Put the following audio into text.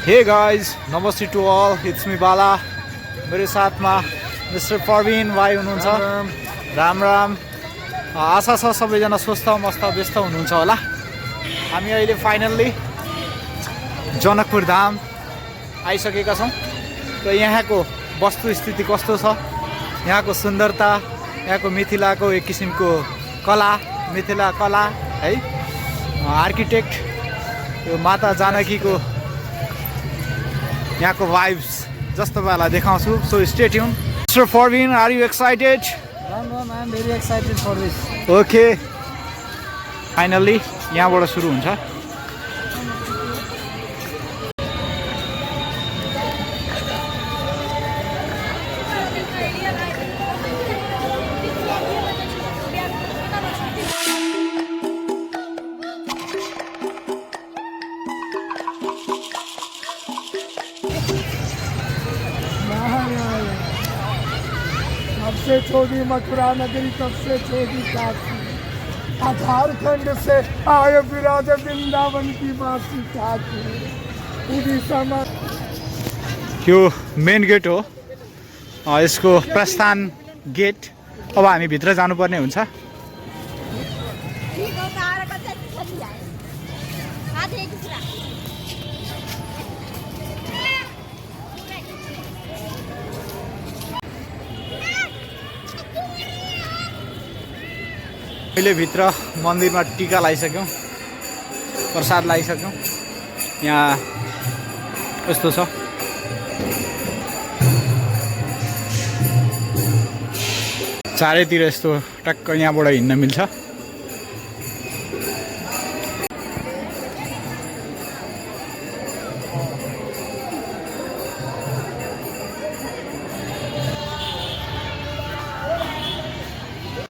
Hey guys नमस्ते to all it's me बाला मेरो साथमा मिस्टर प्रवीण भाइ हुनुहुन्छ। राम राम। आशा छ सबैजना स्वस्थ मस्त व्यस्त हुनुहुन्छ होला। हामी अहिले फाइनल्ली जनकपुर धाम आइसकेका छौँ र यहाँको वस्तुस्थिति कस्तो छ, यहाँको सुन्दरता, यहाँको मिथिलाको एक किसिमको कला, मिथिला कला है, आर्किटेक्ट यो माता जानकीको यहाँको वाइब्स जस्ट तपाईँहरूलाई देखाउँछु। So stay tune. Mister Praveen, are you excited? I am very excited for this. Okay, finally यहाँबाट सुरु हुन्छ। सबसे छोटी मथुरा नगरी, सबसे छोटी काशी, झारखंड से आए विराज वृंदावन की बासी ठाकुर। यो मेन गेट हो, यसको प्रस्थान गेट। अब हामी भित्र जानुपर्ने हुन्छ। अहिले भित्र मन्दिरमा टीका लगाइसक्यौँ, प्रसाद लगाइसक्यौँ। यहाँ यस्तो छ। चारैतिर यस्तो टक्क यहाँबाट हिँड्न मिल्छ।